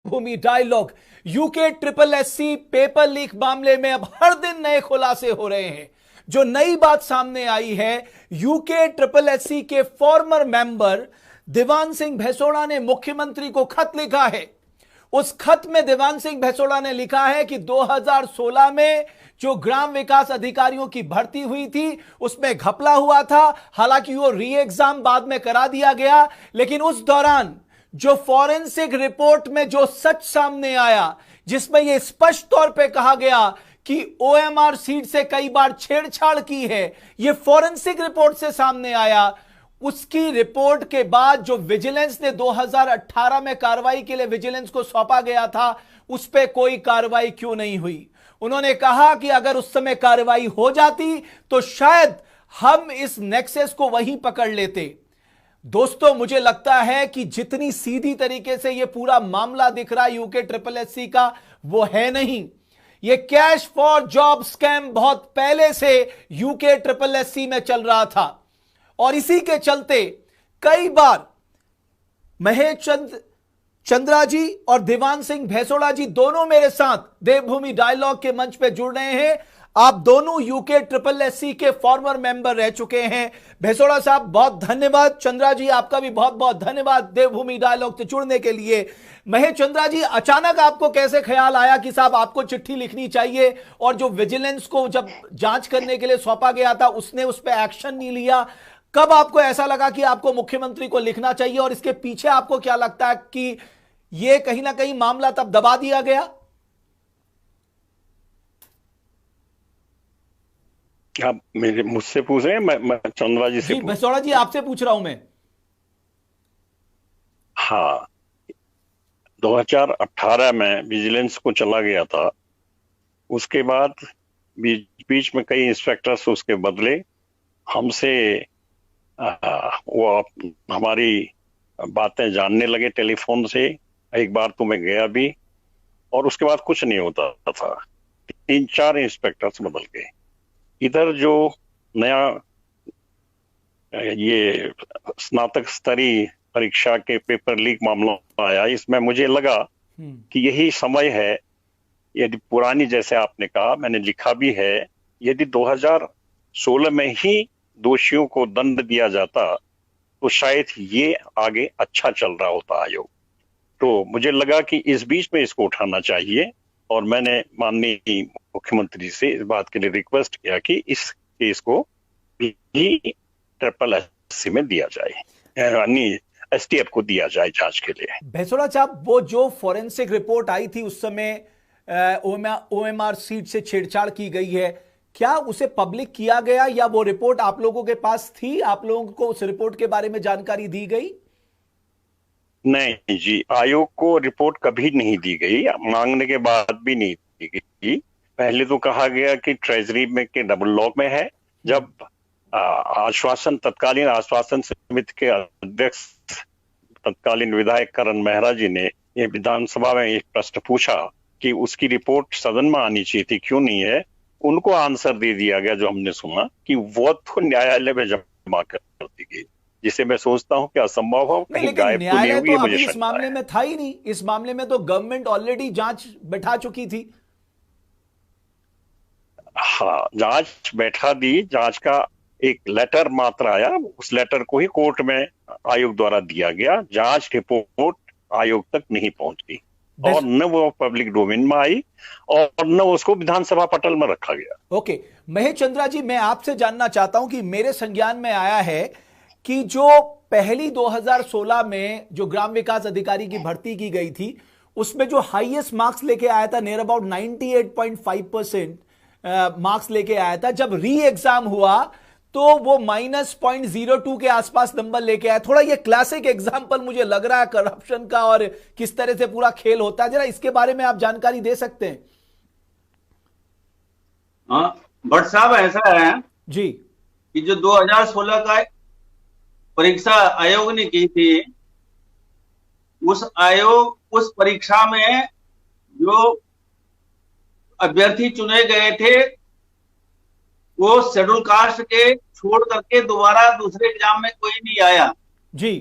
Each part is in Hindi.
देवभूमि dialogue. UK triple SC paper leak मामले में अब हर दिन नए खुलासे हो रहे हैं। जो नई बात सामने आई है, यूके ट्रिपल एससी के फॉर्मर मेंबर देवान सिंह भैसोड़ा ने मुख्यमंत्री को खत लिखा है। उस खत में देवान सिंह भैसोड़ा ने लिखा है कि 2016 में जो ग्राम विकास अधिकारियों की भर्ती हुई थी उसमें घपला हुआ था। हालांकि वो री एग्जाम बाद में करा दिया गया, लेकिन उस दौरान जो फॉरेंसिक रिपोर्ट में जो सच सामने आया, जिसमें यह स्पष्ट तौर पे कहा गया कि ओएमआर सीट से कई बार छेड़छाड़ की है, यह फॉरेंसिक रिपोर्ट से सामने आया। उसकी रिपोर्ट के बाद जो विजिलेंस ने 2018 में कार्रवाई के लिए विजिलेंस को सौंपा गया था, उस पर कोई कार्रवाई क्यों नहीं हुई। उन्होंने कहा कि अगर उस समय कार्रवाई हो जाती तो शायद हम इस नेक्सस को वहीं पकड़ लेते। दोस्तों, मुझे लगता है कि जितनी सीधी तरीके से यह पूरा मामला दिख रहा है यूके ट्रिपल एससी का, वो है नहीं। यह कैश फॉर जॉब स्कैम बहुत पहले से यूके ट्रिपल एससी में चल रहा था और इसी के चलते कई बार महेश चंद्रा जी और देवान सिंह भैसोड़ा जी दोनों मेरे साथ देवभूमि डायलॉग के मंच पे जुड़ रहे हैं। आप दोनों यूके ट्रिपल एससी के फॉर्मर मेंबर रह चुके हैं। भैसोड़ा साहब बहुत धन्यवाद, चंद्रा जी आपका भी बहुत बहुत धन्यवाद देवभूमि डायलॉग से जुड़ने के लिए। महेश चंद्रा जी, अचानक आपको कैसे ख्याल आया कि साहब आपको चिट्ठी लिखनी चाहिए, और जो विजिलेंस को जब जांच करने के लिए सौंपा गया था उसने उस पर एक्शन नहीं लिया, कब आपको ऐसा लगा कि आपको मुख्यमंत्री को लिखना चाहिए, और इसके पीछे आपको क्या लगता है कि यह कहीं ना कहीं मामला तब दबा दिया गया? आप मुझसे पूछ रहे हैं? मैं चंद्रा जी से जी भैसोड़ा जी आपसे पूछ रहा हूं मैं। हाँ, 2018 में विजिलेंस को चला गया था। उसके बाद बीच में कई इंस्पेक्टर्स उसके बदले हमसे वो हमारी बातें जानने लगे टेलीफोन से। एक बार तो मैं गया भी, और उसके बाद कुछ नहीं होता था। 3-4 इंस्पेक्टर्स बदल गए। इधर जो नया ये स्नातक स्तरीय परीक्षा के पेपर लीक मामला आया, इसमें मुझे लगा कि यही समय है। यदि पुरानी, जैसे आपने कहा, मैंने लिखा भी है, यदि 2016 में ही दोषियों को दंड दिया जाता तो शायद ये आगे अच्छा चल रहा होता आयोग। तो मुझे लगा कि इस बीच में इसको उठाना चाहिए, और मैंने माननीय मुख्यमंत्री से इस बात के लिए रिक्वेस्ट किया कि इस केस को भी ट्रिपल एससी में दिया जाए, यानी एसटीएफ को दिया जाए जांच के लिए। भैसोड़ा साहब, वो जो फॉरेंसिक रिपोर्ट आई थी उस समय ओएमआर सीट से छेड़छाड़ की गई है, क्या उसे पब्लिक किया गया, या वो रिपोर्ट आप लोगों के पास थी? आप लोगों को उस रिपोर्ट के बारे में जानकारी दी गई? नहीं जी, आयोग को रिपोर्ट कभी नहीं दी गई, मांगने के बाद भी नहीं दी गई। पहले तो कहा गया कि ट्रेजरी में के डबल लॉक में है। जब तत्कालीन आश्वासन समिति के अध्यक्ष तत्कालीन विधायक करण मेहरा जी ने ये विधानसभा में एक प्रश्न पूछा कि उसकी रिपोर्ट सदन में आनी चाहिए थी, क्यों नहीं है, उनको आंसर दे दिया गया, जो हमने सुना, कि वो तो न्यायालय में जमा कर दी गई, जिसे मैं सोचता हूं कि असंभव हो, कहीं गायब तो नहीं होगी। मुझे इस मामले में था ही नहीं। इस मामले में तो गवर्नमेंट ऑलरेडी जांच बैठा चुकी थी। हाँ, जांच बैठा दी। जांच का एक लेटर मात्र आया, उस लेटर को ही कोर्ट में आयोग द्वारा दिया गया। जांच रिपोर्ट आयोग तक नहीं पहुंची, और न वो पब्लिक डोमेन में आई, और न उसको विधानसभा पटल में रखा गया। ओके, महेश चंद्रा जी, मैं आपसे जानना चाहता हूं कि मेरे संज्ञान में आया है कि जो पहली 2016 में जो ग्राम विकास अधिकारी की भर्ती की गई थी, उसमें जो हाईएस्ट मार्क्स लेके आया था, नियर अबाउट 98.5% मार्क्स लेके आया था, जब री एग्जाम हुआ तो वो -0.02 के आसपास नंबर लेके आया। थोड़ा ये क्लासिक एग्जाम्पल मुझे लग रहा है करप्शन का, और किस तरह से पूरा खेल होता है। जरा इसके बारे में आप जानकारी दे सकते हैं? हाँ भट्ट साहब, ऐसा है जी कि जो 2016 का परीक्षा आयोग ने की थी, उस परीक्षा में जो अभ्यर्थी चुने गए थे वो शेड्यूल कास्ट के छोड़ करके दोबारा दूसरे एग्जाम में कोई नहीं आया जी।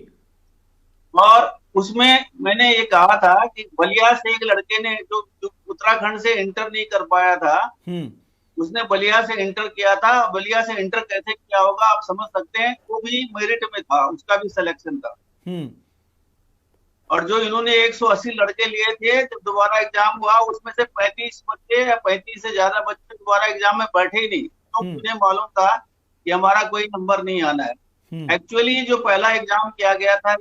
और उसमें मैंने ये कहा था कि बलिया से एक लड़के ने जो उत्तराखंड से इंटर नहीं कर पाया था, उसने बलिया से इंटर किया था। बलिया से इंटर कैसे किया होगा आप समझ सकते हैं, वो भी मेरिट में था, उसका भी सिलेक्शन था। और जो इन्होंने 180 लड़के लिए थे, जब दोबारा एग्जाम हुआ उसमें से 35 बच्चे या 35 से ज्यादा बच्चे दोबारा एग्जाम में बैठे ही नहीं, तो मुझे मालूम था कि हमारा कोई नंबर नहीं आना है। एक्चुअली जो पहला एग्जाम किया गया था,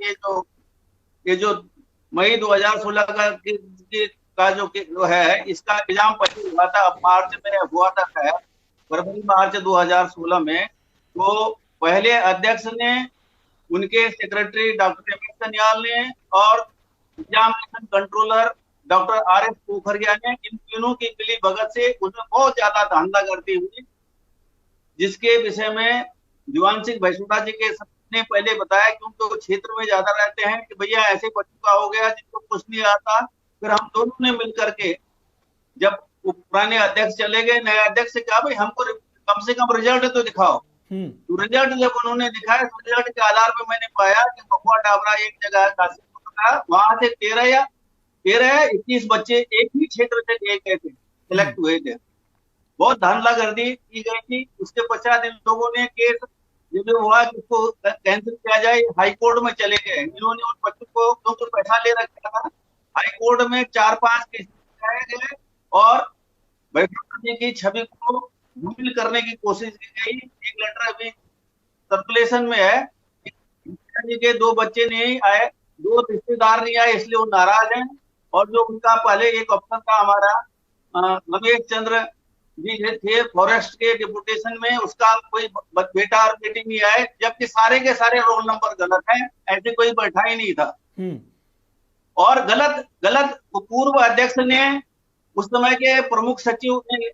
ये जो मई 2016 का जो है, इसका एग्जाम पहले हुआ था, अब मार्च में हुआ था, फरवरी मार्च 2016 में। तो पहले अध्यक्ष ने, उनके secretary doctor M S Sanyal ने और examination controller doctor R S Pokhriya ने, इन तीनों की मिली भगत से उसमें बहुत ज्यादा धांधलागर्दी हुई, जिसके विषय में दीवान सिंह भैंसुरा जी के ने पहले बताया, क्योंकि वो क्षेत्र में ज्यादा रहते हैं, कि भैया ऐसे बच्चों का हो गया जिनको कुछ नहीं आता। फिर हम दोनों ने मिलकर के, जब वो पुराने अध्यक्ष चले गए, नए अध्यक्ष से कहा भाई हमको कम से कम रिजल्ट तो दिखाओ। तो रिजल्ट जब उन्होंने दिखाया, तो रिजल्ट के आधार पर मैंने पाया कि महुआ डाबरा एक जगह काशीपुर का, वहां से 13 या 21 बच्चे एक ही क्षेत्र से गए थे, सिलेक्ट हुए थे। बहुत धांधलागर्दी की गई थी। उसके पश्चात इन लोगों ने केस जो हुआ कि इसको कैंसिल किया जाए, हाई कोर्ट में चले गए। इन्होंने उन बच्चों को, क्योंकि पैसा ले रखा था, हाई कोर्ट में 4-5 केस लगाए गए और भैंसुरा जी की छवि को धूमिल करने की कोशिश की गई। एक लेटर अभी सर्कुलेशन में है, जी के 2 बच्चे नहीं आए, 2 रिश्तेदार नहीं आए, इसलिए वो नाराज हैं। और जो उनका पहले एक ऑप्शन था हमारा, रमेश चंद्र जी थे फॉरेस्ट के डिप्यूटेशन में, उसका कोई बेटा और बेटी नहीं आए, जबकि सारे के सारे रोल नंबर गलत हैं, ऐसे कोई बैठा ही नहीं था। और गलत पूर्व अध्यक्ष ने, उस समय के प्रमुख सचिव ने,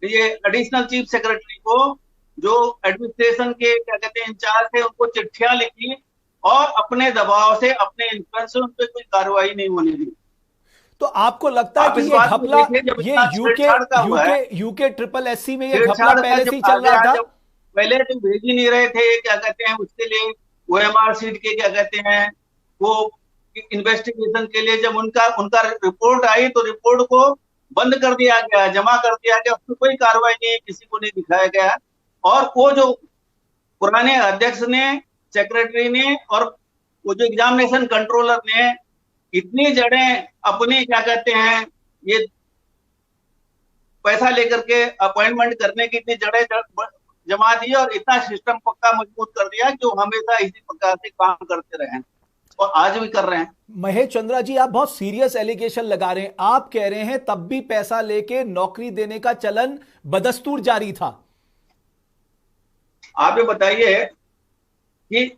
ये एडिशनल चीफ सेक्रेटरी को, जो एडमिनिस्ट्रेशन के क्या कहते हैं इंचार्ज थे, उनको चिट्ठियां लिखी और अपने दबाव से, अपने इन्फ्लुएंस से उन पर कोई कार्रवाई नहीं होने दी। तो आपको लगता है कि ये घपला, ये यूके ट्रिपल एससी में ये घपला पहले से ही चल रहा था? पहले तो भेज ही नहीं रहे थे, क्या कहते हैं उसके लिए, OMR सीट के क्या कहते हैं, वो इन्वेस्टिगेशन के लिए जब उनका रिपोर्ट आई, तो रिपोर्ट को बंद कर दिया गया, जमा कर दिया गया, उसमें कोई कार्रवाई नहीं, किसी को नहीं दिखाया गया। और वो जो पुराने अध्यक्ष ने, सेक्रेटरी ने और वो जो एग्जामिनेशन कंट्रोलर ने इतनी जड़ें अपनी क्या कहते हैं, ये पैसा लेकर के अपॉइंटमेंट करने की इतनी जड़ें जमा दी और इतना सिस्टम पक्का मजबूत कर दिया कि वो हमेशा इसी प्रकार से काम करते रहे और आज भी कर रहे हैं। महेश चंद्रा जी, आप बहुत सीरियस एलिगेशन लगा रहे हैं। आप कह रहे हैं तब भी पैसा लेके नौकरी देने का चलन बदस्तूर जारी था। आप ये बताइए कि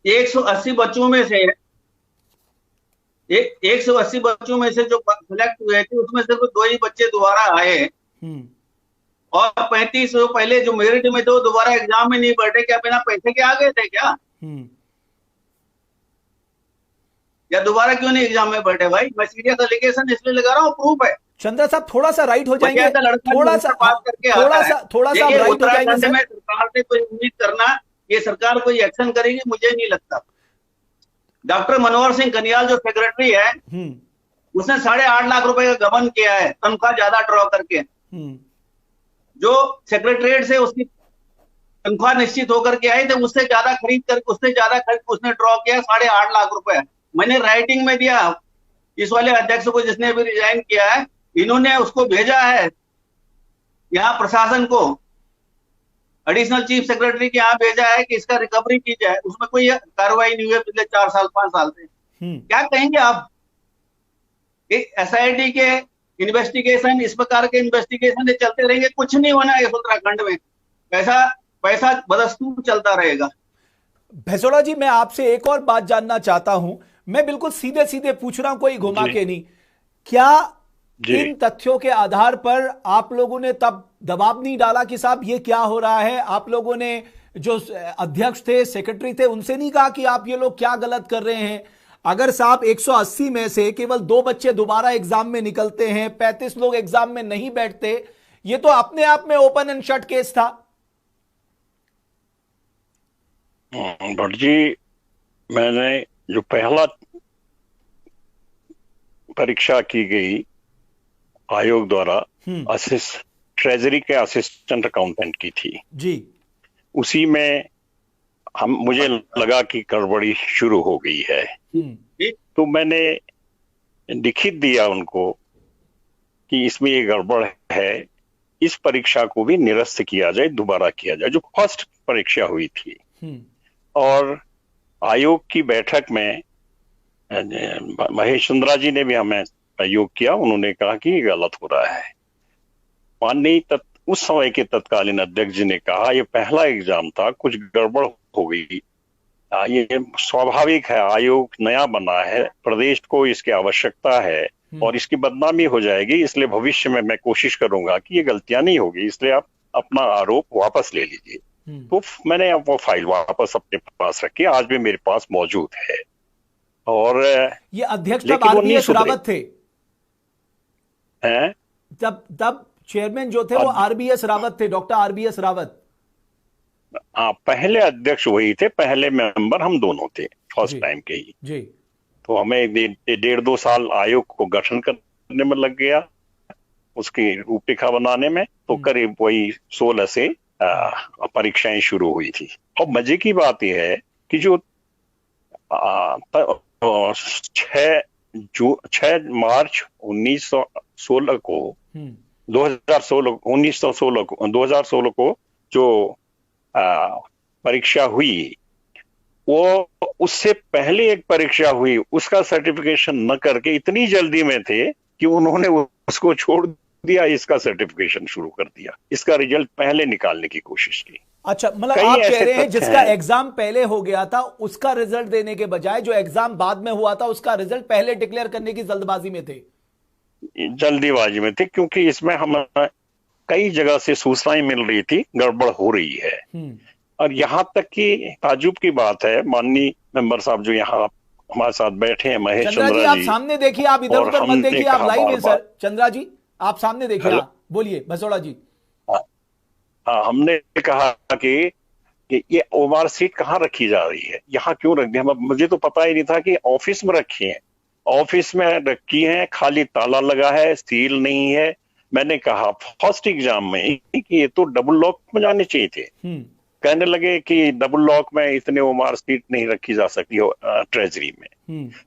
180 बच्चों में से 180 बच्चों में से जो सिलेक्ट हुए थे, उसमें सिर्फ 2 ही बच्चे दोबारा आए और 35 पहले जो मेरिट में थे दोबारा एग्जाम में नहीं बैठे। क्या बिना पैसे के आ गए थे क्या? या दोबारा क्यों नहीं एग्जाम में बैठे? भाई मैं सीरियस एलिगेशन इसलिए लगा रहा हूँ, प्रूफ है। चंद्रा साहब थोड़ा सा राइट हो जाएंगे, थोड़ा सा राइट हो जाएंगे। सरकार से कोई उम्मीद करना ये सरकार कोई एक्शन करेगी, मुझे नहीं लगता। डॉक्टर मनोहर सिंह कनियाल जो सेक्रेटरी है, उसने 8.5 लाख रुपए का गबन किया है, तनख्वाह ज्यादा ड्रॉ करके। जो सेक्रेटरीट से उसकी तनख्वाह निश्चित होकर के आई थे, उससे ज्यादा खरीद करके उसने ड्रॉ किया 8.5 लाख रुपए। मैंने राइटिंग में दिया इस वाले अध्यक्ष को, जिसने भी रिजाइन किया है, इन्होंने उसको भेजा है यहाँ प्रशासन को, एडिशनल चीफ सेक्रेटरी के यहाँ भेजा है कि इसका रिकवरी की जाए। उसमें कोई कार्रवाई नहीं हुई पिछले 4 साल 5 साल से। क्या कहेंगे आप? SIT के इन्वेस्टिगेशन, इस प्रकार के इन्वेस्टिगेशन चलते रहेंगे, कुछ नहीं होना है उत्तराखंड में। पैसा बदस्तूर चलता रहेगा। भैंसुरा जी, मैं आपसे एक और बात जानना चाहता हूं। मैं बिल्कुल सीधे सीधे पूछ रहा हूं, कोई घुमा के नहीं। क्या इन तथ्यों के आधार पर आप लोगों ने तब दबाव नहीं डाला कि साहब ये क्या हो रहा है? आप लोगों ने जो अध्यक्ष थे, सेक्रेटरी थे, उनसे नहीं कहा कि आप ये लोग क्या गलत कर रहे हैं? अगर साहब 180 में से केवल 2 बच्चे दोबारा एग्जाम में निकलते हैं, 35 लोग एग्जाम में नहीं बैठते, ये तो अपने आप में ओपन एंड शट केस था। भट्ट जी, मैंने जो पहला परीक्षा की गई आयोग द्वारा ट्रेजरी के असिस्टेंट अकाउंटेंट की थी जी। उसी में मुझे लगा कि गड़बड़ी शुरू हो गई है। तो मैंने लिखित दिया उनको कि इसमें ये गड़बड़ है, इस परीक्षा को भी निरस्त किया जाए, दोबारा किया जाए, जो फर्स्ट परीक्षा हुई थी। और आयोग की बैठक में महेश चंद्रा जी ने भी हमें सहयोग किया। उन्होंने कहा कि ये गलत हो रहा है। माननीय उस समय के तत्कालीन अध्यक्ष जी ने कहा ये पहला एग्जाम था, कुछ गड़बड़ हो गई, ये स्वाभाविक है, आयोग नया बना है, प्रदेश को इसकी आवश्यकता है और इसकी बदनामी हो जाएगी, इसलिए भविष्य में मैं कोशिश करूंगा कि ये गलतियां नहीं होगी, इसलिए आप अपना आरोप वापस ले लीजिए। तो मैंने वो फाइल वापस अपने पास रखी, आज भी मेरे पास मौजूद है। और ये अध्यक्ष तब आरबीएस रावत थे हैं? तब चेयरमैन जो थे वो आरबीएस रावत थे, डॉक्टर आरबीएस रावत। हाँ, पहले अध्यक्ष वही थे, पहले मेंबर हम दोनों थे, फर्स्ट टाइम के ही जी। तो हमें 1.5-2 साल आयोग को गठन करने में लग गया, उसकी रूपरेखा बनाने में। तो करीब वही 16 से परीक्षाएं शुरू हुई थी। और मजे की बात यह है कि जो 6 मार्च 1916 को 2016 को जो परीक्षा हुई, वो उससे पहले एक परीक्षा हुई, उसका सर्टिफिकेशन न करके इतनी जल्दी में थे कि उन्होंने उसको छोड़ दिया, इसका सर्टिफिकेशन शुरू कर दिया, इसका रिजल्ट पहले निकालने की कोशिश की। अच्छा, मतलब आप कह रहे हैं जिसका एग्जाम पहले हो गया था उसका रिजल्ट देने के बजाय जो एग्जाम बाद में हुआ था उसका रिजल्ट पहले डिक्लेयर करने की जल्दबाजी में थे, क्योंकि इसमें हम कई जगह से सूचनाएं मिल रही थी गड़बड़ हो रही है। और यहाँ तक कि ताजुब की बात है, माननीय मेंबर साहब जो यहाँ हमारे साथ बैठे हैं, महेश चंद्रा जी, आप सामने देखिए, आप इधर उधर मत देखिए, आप लाइव हैं सर। चंद्रा जी आप सामने देखिए, बोलिए भसोड़ा जी। हाँ, हमने कहा कि ये ओमार सीट कहाँ रखी जा रही है, यहाँ क्यों रख दी? मुझे तो पता ही नहीं था कि ऑफिस में रखी है, ऑफिस में रखी है, खाली ताला लगा है, सील नहीं है। मैंने कहा फर्स्ट एग्जाम में कि ये तो डबल लॉक में जाने चाहिए थे। कहने लगे कि डबल लॉक में इतने ओमार सीट नहीं रखी जा सकती हो ट्रेजरी में।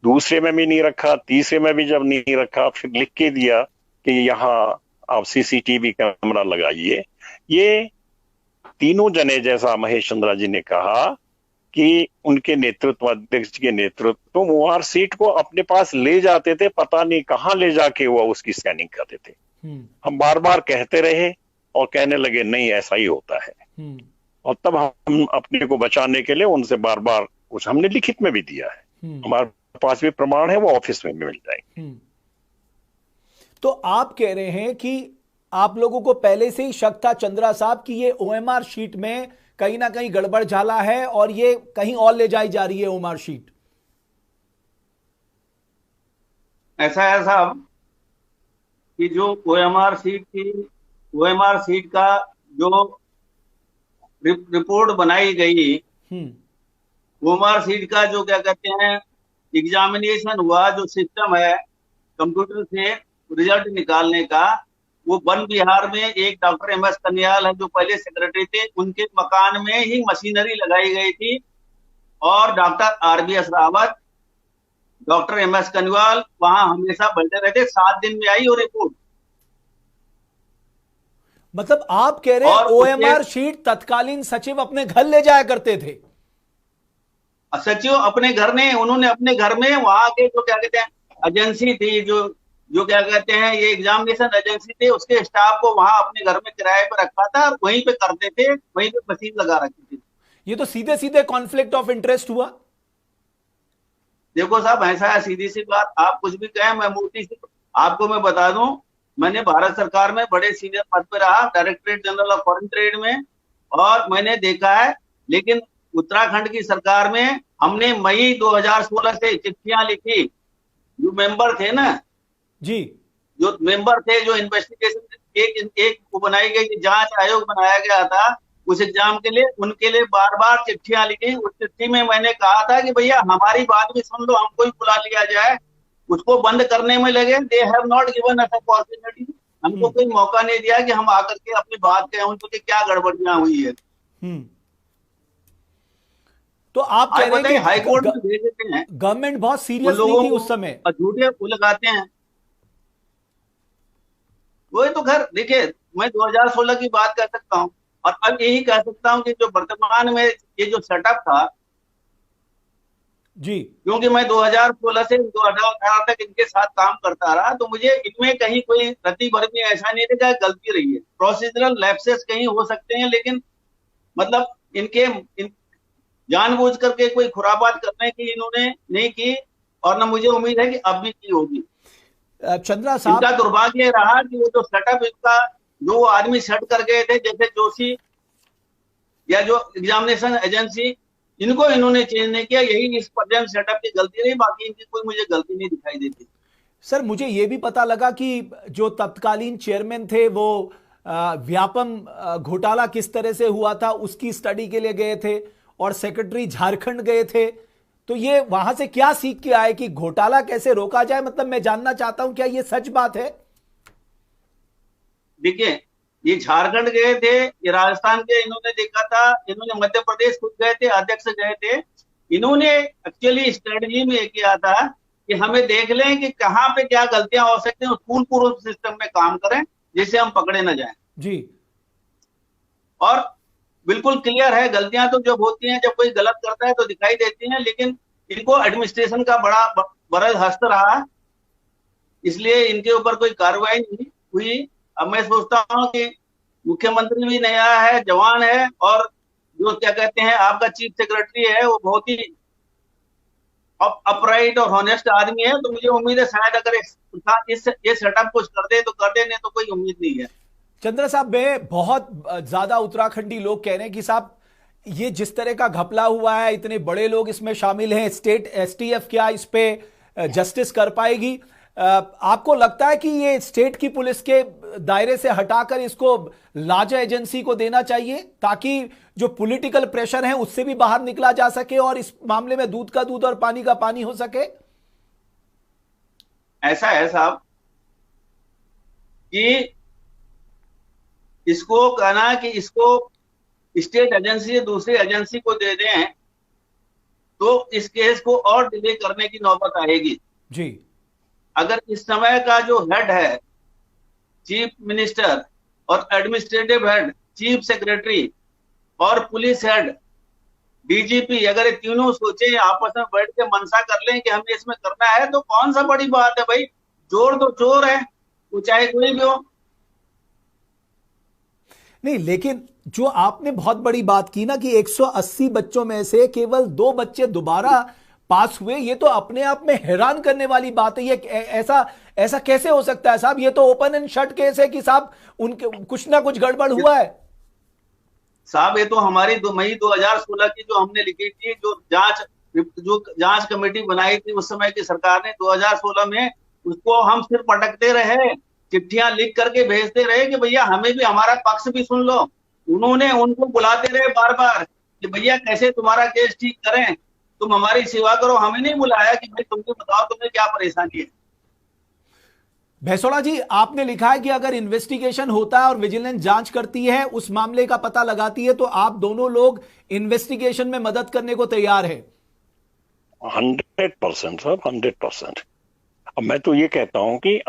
दूसरे में भी नहीं रखा, तीसरे में भी जब नहीं रखा, फिर लिख के दिया कि यहाँ आप सीसीटीवी कैमरा लगाइए। ये तीनों जने, जैसा महेश चंद्रा जी ने कहा कि उनके नेतृत्व, अध्यक्ष के नेतृत्व, ओमार सीट को अपने पास ले जाते थे, पता नहीं कहाँ ले जाके वो उसकी स्कैनिंग करते थे। हम बार बार कहते रहे और कहने लगे नहीं ऐसा ही होता है। और तब हम अपने को बचाने के लिए उनसे बार बार कुछ हमने लिखित में भी दिया है, हमारे पास भी प्रमाण है, वो ऑफिस में भी मिल जाएंगे। तो आप कह रहे हैं कि आप लोगों को पहले से ही शक था चंद्रा साहब कि ये ओएमआर शीट में कहीं ना कहीं गड़बड़ झाला है और ये कहीं और ले जाई जा रही है ओएमआर शीट। ऐसा है साहब कि जो ओएमआर सीट का जो रिपोर्ट बनाई गई, ओएमआर सीट का जो क्या कहते हैं एग्जामिनेशन हुआ, जो सिस्टम है कंप्यूटर से रिजल्ट निकालने का, वो वन विहार में एक डॉक्टर एमएस कन्याल है जो पहले सेक्रेटरी थे, उनके मकान में ही मशीनरी लगाई गई थी और doctor RBS Rawat, doctor MS Kanyal वहां हमेशा बैठे रहते। 7 दिन में आई वो रिपोर्ट। मतलब आप कह रहे हैं ओएमआर शीट तत्कालीन सचिव अपने घर ले जाया करते थे? सचिव अपने घर ने, उन्होंने अपने घर में वहां के जो क्या कहते हैं एजेंसी थी, जो क्या कहते हैं ये एग्जामिनेशन एजेंसी थे, उसके स्टाफ को वहां अपने घर में किराए पर रखा था और वहीं पे करते थे, वहीं पे मशीन लगा रखी थी। ये तो सीधे सीधे कॉन्फ्लिक्ट ऑफ इंटरेस्ट हुआ। देखो साहब, ऐसा है, सीधी सी बात, आप कुछ भी कहें, मैं मोटी सी आपको मैं बता दूं, मैंने भारत सरकार में बड़े सीनियर पद पर रहा, directorate general of foreign trade में, और मैंने देखा है। लेकिन उत्तराखंड की सरकार में हमने मई 2016 से चिट्ठियां लिखी, जो मेंबर थे ना जी, जो मेंबर थे, जो इन्वेस्टिगेशन एक वो बनाई गई जांच आयोग बनाया गया था उस एग्जाम के लिए, उनके लिए बार बार चिट्ठियां लिखी। उस चिट्ठी में मैंने कहा था कि भैया हमारी बात भी सुन लो, हमको भी बुला लिया जाए, उसको बंद करने में लगे। They have not given us opportunity, हमको कोई मौका नहीं दिया कि हम आकर के अपनी बात कहें उनको कि क्या गड़बड़ियां हुई है। तो आप कह रहे हैं कि हाईकोर्ट में भेज देते हैं, गवर्नमेंट बहुत सीरियस नहीं थी उस समय, झूठे वो लगाते हैं। वही तो खैर देखिए, मैं 2016 की बात कर सकता हूँ और अब यही कह सकता हूँ कि जो वर्तमान में ये जो सेटअप था जी, क्योंकि मैं 2016 से 2018 तक इनके साथ काम करता रहा, तो मुझे इनमें कहीं कोई रति भर में ऐसा नहीं लगा गलती रही है। प्रोसीजरल लैप्सेस कहीं हो सकते हैं, लेकिन मतलब इनके जानबूझ करके कोई खुरापात करने की इन्होंने नहीं की और न मुझे उम्मीद है कि अब भी की होगी। चंद्रा साहब, इनका दुर्भाग्य रहा कि वो जो सेटअप इनका जो आदमी सेट कर गए थे, जैसे जोशी या जो एग्जामिनेशन एजेंसी, इनको इन्होंने चेंज नहीं किया। यही इस प्रेजेंट सेटअप की गलती रही, बाकी इनकी कोई मुझे गलती नहीं दिखाई देती। सर मुझे यह भी पता लगा कि जो तत्कालीन चेयरमैन थे वो व्यापम घोटाला किस तरह से हुआ था उसकी स्टडी के लिए गए थे और सेक्रेटरी झारखंड गए थे। तो ये वहां से क्या सीख के आए कि घोटाला कैसे रोका जाए? मतलब मैं जानना चाहता हूं क्या ये सच बात है? देखिए, ये झारखंड गए थे, ये राजस्थान के इन्होंने देखा था, इन्होंने मध्य प्रदेश खुद गए थे, अध्यक्ष गए थे। इन्होंने एक्चुअली स्ट्रेटजी में ये किया था कि हमें देख लें कि कहां पे क्या गलतियां हो सकती हैं, फूल प्रूफ सिस्टम में काम करें जिससे हम पकड़े न जाएं। जी, और बिल्कुल क्लियर है, गलतियां तो जब होती हैं, जब कोई गलत करता है तो दिखाई देती हैं, लेकिन इनको एडमिनिस्ट्रेशन का बड़ा हस्त रहा, इसलिए इनके ऊपर कोई कार्रवाई नहीं हुई। अब मैं सोचता हूं कि मुख्यमंत्री भी नया है, जवान है, और जो क्या कहते हैं आपका चीफ सेक्रेटरी है वो बहुत ही अपराइट और हॉनेस्ट आदमी है। तो मुझे उम्मीद है शायद अगर ये सेटअप कुछ कर दे तो कर दे, नहीं तो कोई उम्मीद नहीं है। चंद्रा साहब, मैं बहुत ज्यादा उत्तराखंडी लोग कह रहे हैं कि साहब ये जिस तरह का घपला हुआ है, इतने बड़े लोग इसमें शामिल हैं, स्टेट एसटीएफ क्या इस पे जस्टिस कर पाएगी? आपको लगता है कि ये स्टेट की पुलिस के दायरे से हटाकर इसको लार्जर एजेंसी को देना चाहिए ताकि जो पॉलिटिकल प्रेशर है उससे भी बाहर निकला जा सके और इस मामले में दूध का दूध और पानी का पानी हो सके? ऐसा है साहब कि इसको कहना कि इसको स्टेट एजेंसी से दूसरी एजेंसी को दे दें तो इस केस को और डिले करने की नौबत आएगी जी। अगर इस समय का जो हेड है, चीफ मिनिस्टर और एडमिनिस्ट्रेटिव हेड, चीफ सेक्रेटरी और पुलिस हेड, डीजीपी, अगर ये तीनों सोचे आपस में बैठ के मनसा कर लें कि हमें इसमें करना है, तो कौन सा बड़ी बात है भाई। चोर तो चोर है, वो चाहे कोई भी हो। नहीं, लेकिन जो आपने बहुत बड़ी बात की ना कि 180 बच्चों में से केवल 2 बच्चे दोबारा पास हुए, ये तो अपने आप में हैरान करने वाली बात है। ये ऐसा कैसे हो सकता है साहब? ये तो ओपन एंड शट केस है कि साहब उनके कुछ ना कुछ गड़बड़ हुआ है। साहब ये तो हमारी मई 2016 की जो हमने लिखी थी, जो जांच कमेटी बनाई थी उस समय की सरकार ने 2016 में, उसको हम सिर्फ पटकते रहे, चिट्ठियां लिख करके भेजते रहे कि भैया हमें भी हमारा पक्ष भी सुन लो। उन्होंने उनको बुलाते रहे बार बार कि भैया कैसे तुम्हारा केस ठीक करें, तुम हमारी सेवा करो। हमें नहीं बुलाया कि भाई तुमको बताओ तुम्हें क्या परेशानी है। भैसोड़ा जी, आपने लिखा है कि अगर इन्वेस्टिगेशन होता है और विजिलेंस जांच करती है, उस मामले का पता लगाती है, तो आप दोनों लोग इन्वेस्टिगेशन में मदद करने को तैयार है। 100% सर, 100%। अब मैं तो ये कहता हूं कि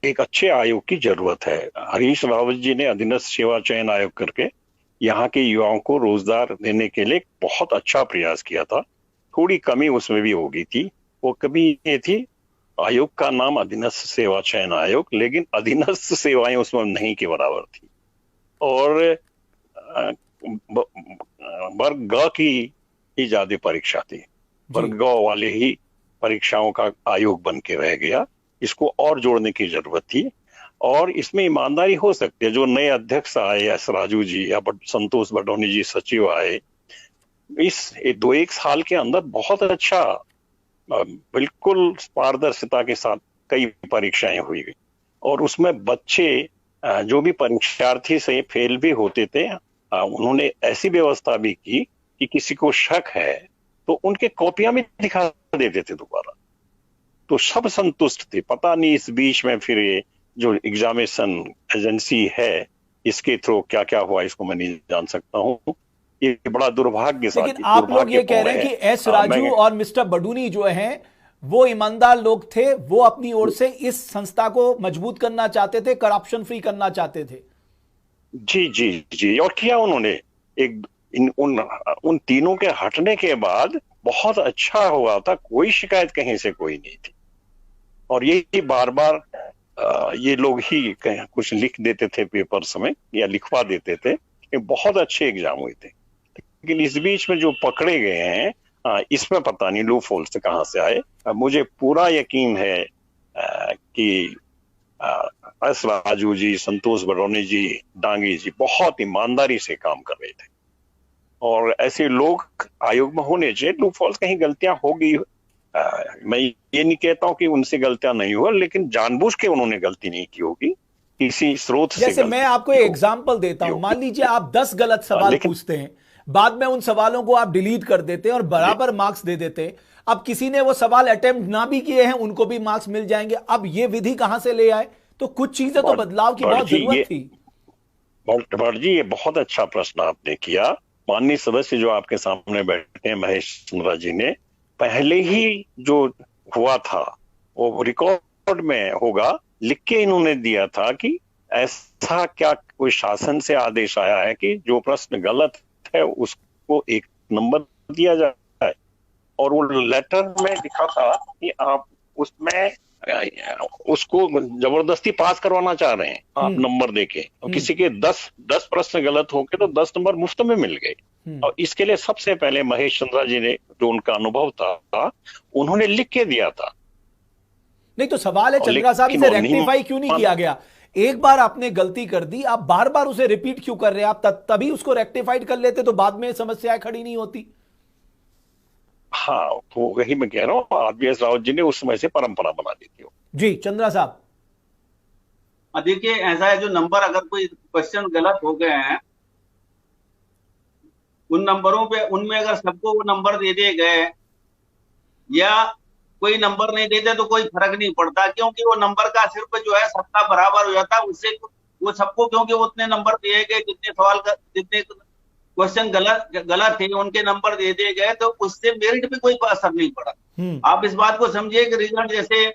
एक अच्छे आयोग की जरूरत है। हरीश रावत जी ने अधीनस्थ सेवा चयन आयोग करके यहाँ के युवाओं को रोजगार देने के लिए बहुत अच्छा प्रयास किया था। थोड़ी कमी उसमें भी हो गई थी। वो कभी ये थी, आयोग का नाम अधीनस्थ सेवा चयन आयोग, लेकिन अधीनस्थ सेवाएं उसमें नहीं के बराबर थी और वर्ग ग की ही ज्यादा परीक्षा थी। वर्ग ग वाले ही परीक्षाओं का आयोग बन के रह गया। इसको और जोड़ने की जरूरत थी और इसमें ईमानदारी हो सकती है। जो नए अध्यक्ष आए, एस राजू जी या संतोष बडोनी जी सचिव आए, इस 2-1 साल के अंदर बहुत अच्छा, बिल्कुल पारदर्शिता के साथ कई परीक्षाएं हुई और उसमें बच्चे जो भी परीक्षार्थी से फेल भी होते थे, उन्होंने ऐसी व्यवस्था भी की कि किसी को शक है तो उनके कॉपियां भी दिखा देते थे दोबारा। तो सब संतुष्ट थे। पता नहीं इस बीच में फिर ये जो एग्जामिनेशन एजेंसी है इसके थ्रू क्या क्या हुआ, इसको मैं नहीं जान सकता हूँ। ये बड़ा दुर्भाग्य सा, लेकिन आप लोग ये कह रहे हैं कि एस राजू और मिस्टर बडूनी जो हैं वो ईमानदार लोग थे, वो अपनी ओर से इस संस्था को मजबूत करना चाहते थे, करप्शन फ्री करना चाहते थे। जी जी जी, और किया उन्होंने। एक उन तीनों के हटने के बाद बहुत अच्छा हुआ था, कोई शिकायत कहीं से कोई नहीं थी। और यही बार बार ये लोग ही कुछ लिख देते थे पेपर्स में या लिखवा देते थे कि बहुत अच्छे एग्जाम हुए थे। लेकिन इस बीच में जो पकड़े गए हैं इसमें पता नहीं लूप होल्स कहां से आए। मुझे पूरा यकीन है कि एस राजू जी, संतोष बडोनी जी, डांगी जी बहुत ईमानदारी से काम कर रहे थे, और ऐसे लोग आयोग में होने चाहिए। लूप होल्स कहीं गलतियां होगी, मैं ये नहीं कहता हूं कि उनसे गलतियां नहीं हुआ, लेकिन जानबूझ के उन्होंने गलती नहीं की होगी, किसी स्रोत से। जैसे मैं आपको एक एग्जांपल देता हूं, मान लीजिए आप 10 गलत सवाल पूछते हैं, बाद में उन सवालों को आप डिलीट कर देते हैं और बराबर मार्क्स दे देते हैं। अब किसी ने वो सवाल अटेम्प्ट ना भी किए हैं, उनको भी मार्क्स मिल जाएंगे। अब ये विधि कहां से ले आए? तो कुछ चीजें तो बदलाव की बहुत जरूरत थी। भट्ट जी, ये बहुत अच्छा प्रश्न आपने किया। माननीय सदस्य जो आपके सामने बैठे हैं, महेश चंद्रा जी ने पहले ही जो हुआ था वो रिकॉर्ड में होगा, लिख के इन्होंने दिया था कि ऐसा क्या कोई शासन से आदेश आया है कि जो प्रश्न गलत है उसको 1 नंबर दिया जाए। और वो लेटर में लिखा था कि आप उसमें उसको जबरदस्ती पास करवाना चाह रहे हैं आप नंबर देके, और किसी के 10 प्रश्न गलत हो गए तो 10 नंबर मुफ्त में मिल गए। और इसके लिए सबसे पहले महेश चंद्रा जी ने, जो उनका अनुभव था, उन्होंने लिख के दिया था। नहीं तो सवाल है चंद्रा साहब, इसे रेक्टिफाई क्यों नहीं किया गया? एक बार आपने गलती कर दी, आप बार बार उसे रिपीट क्यों कर रहे हैं? आप तभी उसको रेक्टिफाइड कर लेते तो बाद में समस्याएं खड़ी नहीं होती। हाँ, तो वही मैं कह रहा हूँ, आरबीएस रावत जी ने उस समय से परंपरा बना दी थी। जी चंद्रा साहब, देखिए ऐसा है, जो नंबर अगर कोई क्वेश्चन गलत हो गए हैं, उन नंबरों पे, उनमें अगर सबको वो नंबर दे दिए गए या कोई नंबर नहीं देते तो कोई फर्क नहीं पड़ता, क्योंकि वो नंबर का सिर्फ जो है सबका बराबर हो जाता। उससे वो सबको, क्योंकि उतने नंबर दिए गए, जितने क्वेश्चन गलत थे उनके नंबर दे दिए गए, तो उससे मेरिट पे कोई असर नहीं पड़ा। आप इस बात को समझिए कि रिजल्ट जैसे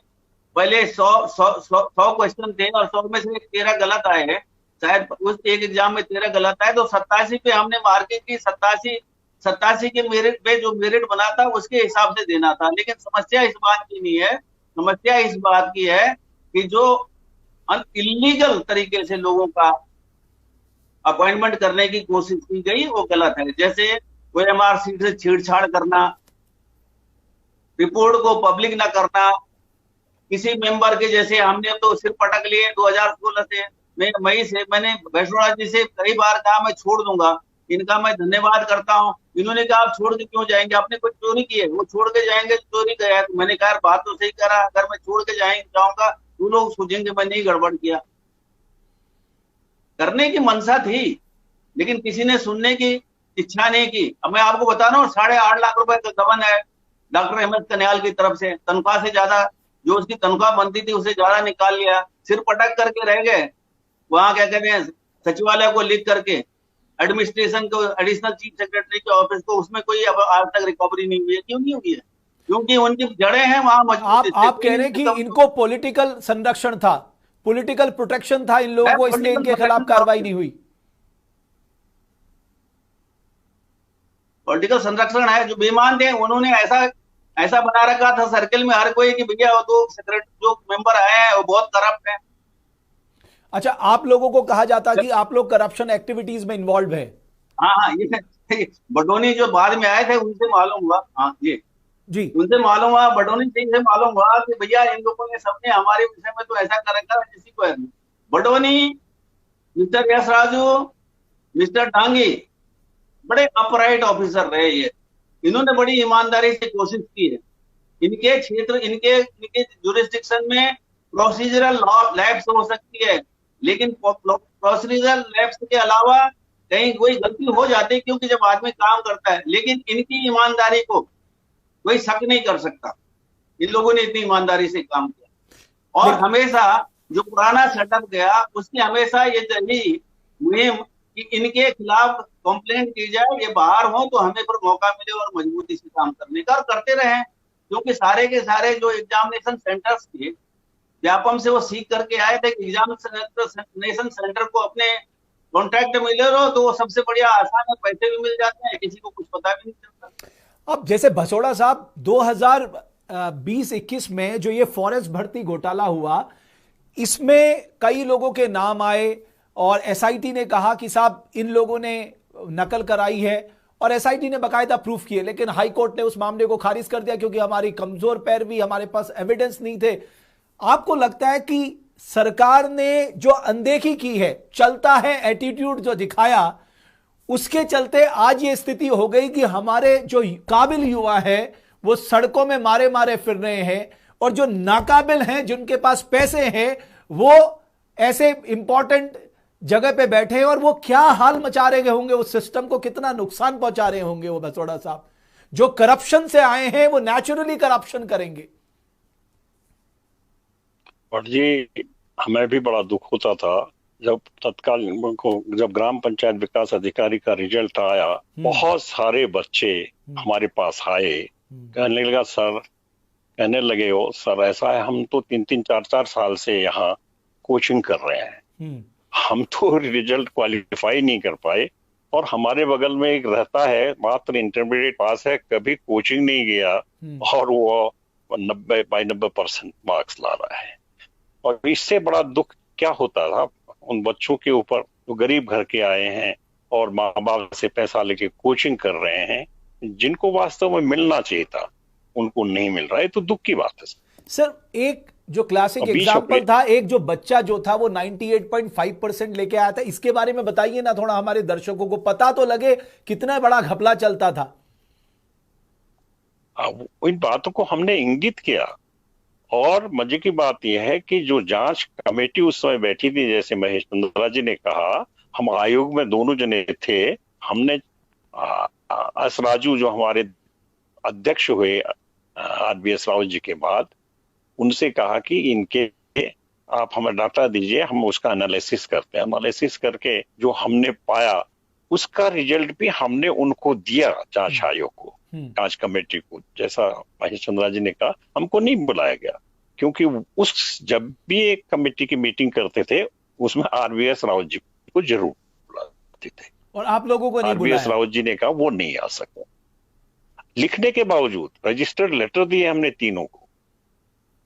पहले 100 क्वेश्चन थे और 100 में से 13 गलत आए हैं, शायद उस एक एग्जाम में 13 गलत आए, तो 87 पे हमने मार्किंग की। 87 के मेरिट पे जो मेरिट बना था उसके हिसाब से देना था। लेकिन समस्या इस बात की नहीं है, समस्या इस बात की है कि जो इलीगल तरीके से लोगों का अपॉइंटमेंट करने की कोशिश की गई वो गलत है। जैसे OMR सीट से छेड़छाड़ करना, रिपोर्ट को पब्लिक ना करना, किसी मेंबर के, जैसे हमने तो सिर पटक लिए 2016 से, मई से मैंने वैष्णो जी से कई बार कहा मैं छोड़ दूंगा, इनका मैं धन्यवाद करता हूं। इन्होंने कहा आप छोड़ के क्यों जाएंगे, आपने कुछ चोरी की है, वो छोड़ के जाएंगे चोरी गया। तो मैंने कहा बात तो सही करा, अगर मैं छोड़ के जाऊंगा तो लोग सोचेंगे मैंने ही गड़बड़ किया। करने की मंशा थी लेकिन किसी ने सुनने की इच्छा नहीं की। अब मैं आपको बता रहा हूँ, 8.5 लाख रुपए का गबन है डॉक्टर अहमद कन्याल की तरफ से। तनख्वाह से ज्यादा, जो उसकी तनख्वाह बनती थी उससे ज्यादा निकाल लिया, सिर पटक करके रह गए। वहां क्या कहते हैं, सचिवालय को लिख करके एडमिनिस्ट्रेशन को, एडिशनल चीफ सेक्रेटरी के ऑफिस को, उसमें कोई अब आज तक रिकवरी नहीं हुई है। क्यों नहीं हुई है? क्योंकि उनकी जड़ें हैं वहां मजबूत। आप कह रहे हैं कि इनको पॉलिटिकल संरक्षण था, पॉलिटिकल प्रोटेक्शन था इन लोगों को, इसलिए इनके खिलाफ कार्रवाई नहीं हुई। पॉलिटिकल संरक्षण है, जो बेईमान थे उन्होंने ऐसा बना रखा था सर्कल में हर कोई कि भैया वो तो सेक्रेटरी जो मेंबर आए हैं वो बहुत करप्ट है। अच्छा, आप लोगों को कहा जाता कि आप लोग करप्शन एक्टिविटीज में इन्वॉल्व है। हाँ, ये बडोनी जो बाद में आए थे उनसे मालूम हुआ। हाँ जी, उनसे मालूम हुआ, बडोनी सिंह से मालूम हुआ कि भैया इन लोगों ने सबने हमारे विषय में तो ऐसा कर रखा है किसी को। बडोनी, मिस्टर यश राजू, मिस्टर डांगी बड़े अपराइट ऑफिसर रहे। ये इन्होंने बड़ी ईमानदारी से कोशिश की है। इनके क्षेत्र, इनके जुरिस्डिक्शन में प्रोसीजरल लैप्स हो सकती है, लेकिन प्रोसीजरल लैप्स के अलावा कहीं कोई गलती हो जाती है, क्योंकि जब आदमी काम करता है। लेकिन इनकी ईमानदारी को कोई शक नहीं कर सकता। इन लोगों ने इतनी ईमानदारी से काम किया। और हमेशा जो पुराना सेटअप गया उसकी हमेशा ये रही मुहिम कि इनके खिलाफ कंप्लेंट की जाए, ये बाहर हो तो हमें फिर मौका मिले और मजबूती से काम करने का, और करते रहे। क्योंकि सारे के सारे जो एग्जामिनेशन सेंटर्स थे व्यापम से वो सीख करके आए थे कि एग्जामिनेशन सेंटर को अपने कॉन्ट्रैक्ट मिले रहो तो वो सबसे बढ़िया आसान है, पैसे भी मिल जाते हैं, किसी को कुछ पता भी नहीं चलता। अब जैसे भसोड़ा साहब 2020-21 में जो ये फॉरेस्ट भर्ती घोटाला हुआ, इसमें कई लोगों के नाम आए और एसआईटी ने कहा कि साहब इन लोगों ने नकल कराई है, और एसआईटी ने बकायदा प्रूफ किए, लेकिन हाई कोर्ट ने उस मामले को खारिज कर दिया क्योंकि हमारी कमजोर पैरवी, हमारे पास एविडेंस नहीं थे। आपको लगता है कि सरकार ने जो अनदेखी की है, चलता है एटीट्यूड जो दिखाया, उसके चलते आज ये स्थिति हो गई कि हमारे जो काबिल युवा है वो सड़कों में मारे मारे फिर रहे हैं, और जो नाकाबिल हैं, जिनके पास पैसे हैं, वो ऐसे इंपॉर्टेंट जगह पे बैठे हैं, और वो क्या हाल मचा रहे होंगे, उस सिस्टम को कितना नुकसान पहुंचा रहे होंगे वो भसोड़ा साहब। जो करप्शन से आए हैं वो नेचुरली करप्शन करेंगे। और जी, हमें भी बड़ा दुख होता था जब तत्काल जब ग्राम पंचायत विकास अधिकारी का रिजल्ट आया, बहुत सारे बच्चे हमारे पास आए, कहने लगे हो सर ऐसा है, हम तो 3-3, 4-4 साल से यहाँ कोचिंग कर रहे हैं, हम तो रिजल्ट क्वालिफाई नहीं कर पाए, और हमारे बगल में एक रहता है मात्र इंटरमीडिएट पास है, कभी कोचिंग नहीं गया, और वो 90% मार्क्स ला रहा है। और इससे बड़ा दुख क्या होता था उन बच्चों के ऊपर जो गरीब घर के आए हैं और माँ बाप से पैसा लेके कोचिंग कर रहे हैं, जिनको वास्तव में मिलना चाहिए था उनको नहीं मिल रहा है, तो दुख की बात है सर। एक जो क्लासिक एग्जाम्पल था, एक जो बच्चा जो था वो 98.5% लेके आया था, इसके बारे में बताइए ना थोड़ा, हमारे दर्शकों को पता तो लगे कितना बड़ा घपला चलता था। इन बातों को हमने इंगित किया, और मजे की बात यह है कि जो जांच कमेटी उस समय बैठी थी, जैसे महेश चंद्रा जी ने कहा, हम आयोग में दोनों जने थे, हमने एस राजू जो हमारे अध्यक्ष हुए RBS राव जी के बाद, उनसे कहा कि इनके आप हमें डाटा दीजिए, हम उसका एनालिसिस करते हैं। एनालिसिस करके जो हमने पाया उसका रिजल्ट भी हमने उनको दिया जांच आयोग को, जांच कमेटी को। जैसा महेश चंद्रा जी ने कहा, हमको नहीं बुलाया गया, क्योंकि उस जब भी एक कमेटी की मीटिंग करते थे उसमें RBS राव जी को जरूर बुलाते थे, और आप लोगों को नहीं बुलाया। RBS राव जी ने कहा वो नहीं आ सकते। लिखने के बावजूद रजिस्टर्ड लेटर दिए हमने तीनों को,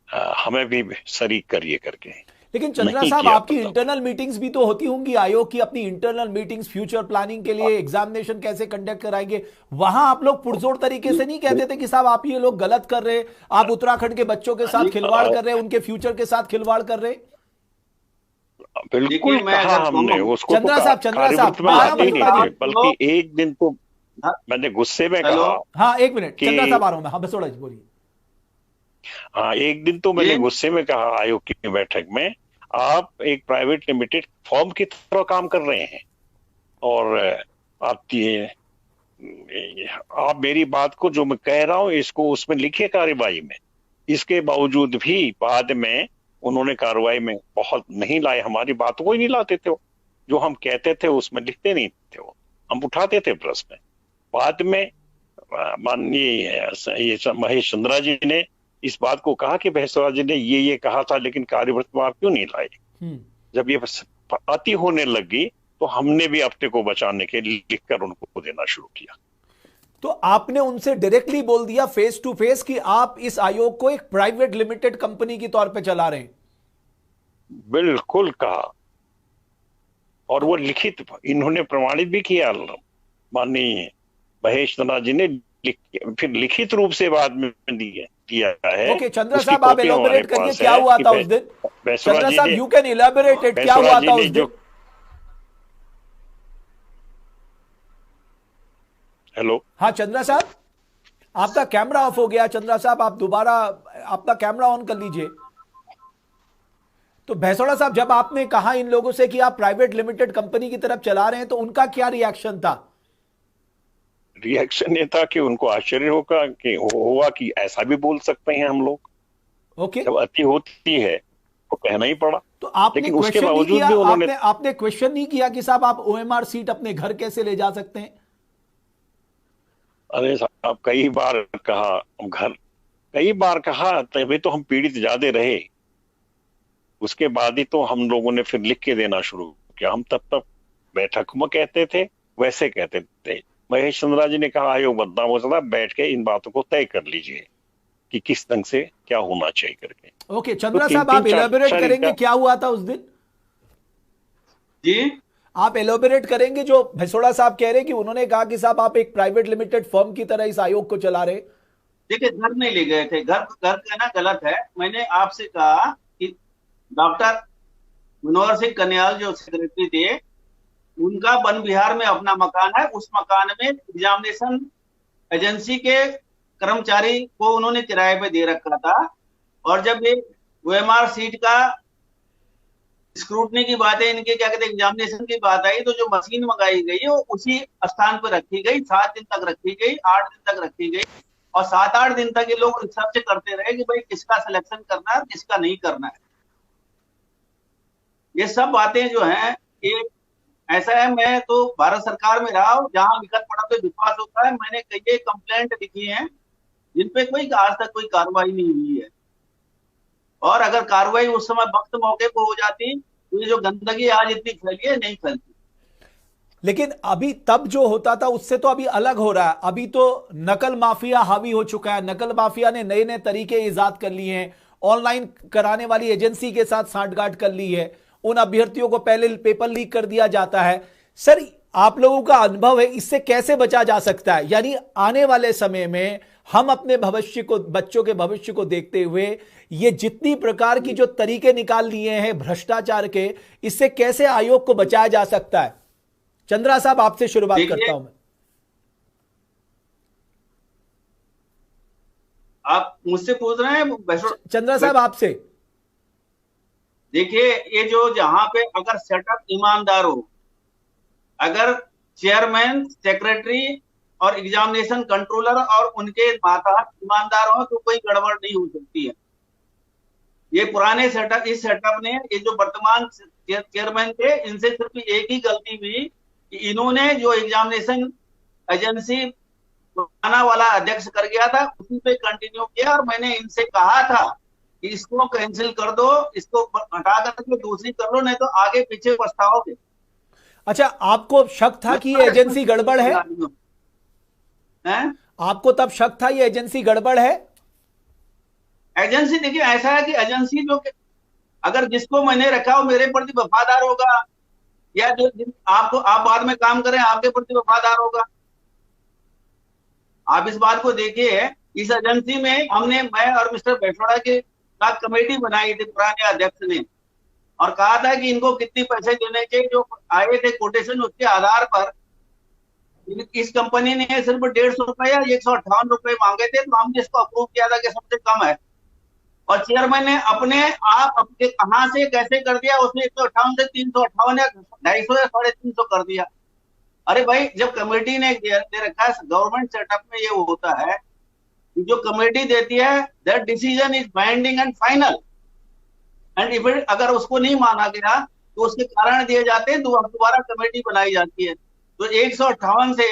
हमें भी शरीक करिए करके। लेकिन चंद्रा साहब, आपकी इंटरनल मीटिंग्स भी तो होती होंगी, आयोग की अपनी इंटरनल मीटिंग्स, फ्यूचर प्लानिंग के लिए एग्जामिनेशन कैसे कंडक्ट कराएंगे, वहां आप लोग पुरजोर तरीके से नहीं कहते थे कि साहब आप ये लोग गलत कर रहे, आप उत्तराखंड के बच्चों के साथ खिलवाड़ कर रहे, उनके फ्यूचर के साथ खिलवाड़ कर रहे? बिल्कुल कहा हमने उसको। चंद्रा साहब बल्कि एक दिन तो मैंने गुस्से में कहा। हाँ, एक मिनट चंद्रा साहब आ रहा हूं मैं। हाँ, बसोड़ा जी बोलिए। हाँ, एक दिन तो मैंने गुस्से में कहा आयोग की बैठक में, आप एक प्राइवेट लिमिटेड फर्म की तरह काम कर रहे हैं, और आप मेरी बात को जो मैं कह रहा हूं इसको उसमें लिखिए कार्रवाई में। इसके बावजूद भी बाद में उन्होंने कार्रवाई में बहुत नहीं लाए, हमारी बातों को ही नहीं लाते थे, जो हम कहते थे उसमें लिखते नहीं थे, वो हम उठाते थे प्रेस में। बाद में माननीय महेश चंद्रा जी ने इस बात को कहा कि भैंसवाल जी ने ये कहा था, लेकिन कार्यवृत्त में आप क्यों नहीं लाए? जब ये अति होने लगी तो हमने भी अपने को बचाने के लिए लिखकर उनको देना शुरू किया। तो आपने उनसे डायरेक्टली बोल दिया फेस टू फेस कि आप इस आयोग को एक प्राइवेट लिमिटेड कंपनी के तौर पे चला रहे हैं? बिल्कुल कहा, और वो लिखित इन्होंने प्रमाणित भी किया, माननीय महेश चंद्रा जी ने फिर लिखित रूप से बाद में दिया है। ओके, चंद्रा साहब आप एलैबोरेट करिए क्या हुआ था उस दिन। चंद्रा साहब यू कैन एलैबोरेट इट, क्या हुआ था उस दिन? हेलो, हाँ चंद्रा साहब, आपका कैमरा ऑफ हो गया। चंद्रा साहब आप दोबारा आपका कैमरा ऑन कर लीजिए। तो भैंसोड़ा साहब, जब आपने कहा इन लोगों से कि आप प्राइवेट लिमिटेड कंपनी की तरफ चला रहे हैं, तो उनका क्या रिएक्शन था? रिएक्शन ये था कि उनको आश्चर्य होगा कि हुआ कि ऐसा भी बोल सकते हैं हम लोग। ओके, जब अति होती है तो कहना ही पड़ा। तो आपने लेकिन उसके क्वेश्चन नहीं बावजूद किया, भी उन्होंने, आपने क्वेश्चन नहीं किया कि साहब आप ओएमआर सीट अपने घर कैसे ले जा सकते हैं? अरे साहब कई बार कहा, घर कई बार कहा, तभी तो हम पीड़ित ज्यादा रहे। उसके बाद ही तो हम लोगों ने फिर लिख के देना शुरू किया। हम तब तक बैठक में कहते थे, वैसे कहते थे। महेश चंद्रा जी ने कहा आयोग बदनाम हो सकता है, बैठ के इन बातों को तय कर लीजिए कि किस ढंग से क्या होना चाहिए करके। ओके, चंद्रा तो साहब आप एलोबरेट करेंगे क्या हुआ था उस दिन? जी, आप एलोबरेट करेंगे? जो भैसोड़ा साहब कह रहे हैं कि उन्होंने कहा कि साहब आप एक प्राइवेट लिमिटेड फर्म की तरह इस आयोग को चला रहे। देखिए घर नहीं ले गए थे, घर घर कहना गलत है। मैंने आपसे कहा कि डॉक्टर मनोहर सिंह कन्याल जो सेक्रेटरी थे, उनका वन विहार में अपना मकान है। उस मकान में एग्जामिनेशन एजेंसी के कर्मचारी को उन्होंने किराए पे दे रखा था। और जब ये ओएमआर सीट का स्क्रूटनी की बात है, इनके क्या कहते हैं एग्जामिनेशन की बात आई, तो जो मशीन मंगाई गई वो उसी स्थान पर रखी गई, 7 दिन तक रखी गई, 8 दिन तक रखी गई। और 7-8 दिन तक ये लोग रिसर्च करते रहे कि भाई किसका सिलेक्शन करना है, किसका नहीं करना है। ये सब बातें जो हैं, ये ऐसा है, मैं तो भारत सरकार में रहा हूं, जहां लिखत पढ़त पे विश्वास होता है। मैंने कई कंप्लेंट लिखी हैं जिनपे कोई आज तक कोई कार्रवाई नहीं हुई है। और अगर कार्रवाई उस समय वक्त मौके पर हो जाती तो ये जो गंदगी आज इतनी फैली है नहीं फैलती। लेकिन अभी तब जो होता था उससे तो अभी अलग हो रहा है। अभी तो नकल माफिया हावी हो चुका है। नकल माफिया ने नए नए तरीके इजाद कर लिए हैं। ऑनलाइन कराने वाली एजेंसी के साथ सांठगांठ कर ली है। उन अभ्यर्थियों को पहले पेपर लीक कर दिया जाता है। सर, आप लोगों का अनुभव है, इससे कैसे बचा जा सकता है? यानी आने वाले समय में हम अपने भविष्य को, बच्चों के भविष्य को देखते हुए ये जितनी प्रकार की जो तरीके निकाल लिए हैं भ्रष्टाचार के, इससे कैसे आयोग को बचाया जा सकता है? चंद्रा साहब आपसे शुरुआत करता हूं मैं। आप मुझसे पूछ रहे हैं चंद्रा साहब आपसे। देखिए, ये जो जहां पे अगर सेटअप ईमानदार हो, अगर चेयरमैन, सेक्रेटरी और एग्जामिनेशन कंट्रोलर और उनके मातहत ईमानदार हो तो कोई गड़बड़ नहीं हो सकती है। ये पुराने सेटअप, इस सेटअप ने, ये जो वर्तमान चेयरमैन थे, इनसे सिर्फ एक ही गलती हुई कि इन्होंने जो एग्जामिनेशन एजेंसी पुराना वाला अध्यक्ष कर गया था उसी पे कंटिन्यू किया। और मैंने इनसे कहा था कि इसको कैंसिल कर दो, इसको हटा करके दूसरी कर लो, नहीं तो आगे पीछे पछताओगे। अच्छा, आपको शक था कि ये एजेंसी गड़बड़ है? आपको तब शक था ये एजेंसी गड़बड़ है? एजेंसी, देखिए ऐसा है कि एजेंसी जो अगर जिसको मैंने रखा हो मेरे प्रति वफादार होगा, या जो आपको आप बाद में काम करें आपके प्रति वफादार होगा। आप इस बात को देखिए, इस एजेंसी में हमने, मैं और मिस्टर भैसोड़ा के साथ कमेटी बनाई थी पुराने अध्यक्ष ने, और कहा था कि इनको कितने पैसे देने चाहिए। जो आए थे कोटेशन, उसके आधार पर इस कंपनी ने सिर्फ 150 रुपए या 158 रुपए मांगे थे, तो हमने इसको अप्रूव किया था कि सबसे कम है। और चेयरमैन ने अपने आप अपने कहां से कैसे कर दिया, उसने 158 से 358 या 250 या 350 कर दिया। अरे भाई, जब कमेटी ने दे रखा है, गवर्नमेंट सेटअप में ये होता है कि जो कमेटी देती है, that decision is binding and final, and if अगर उसको नहीं माना गया तो उसके कारण दिए जाते हैं, दोबारा कमेटी बनाई जाती है। तो 158 से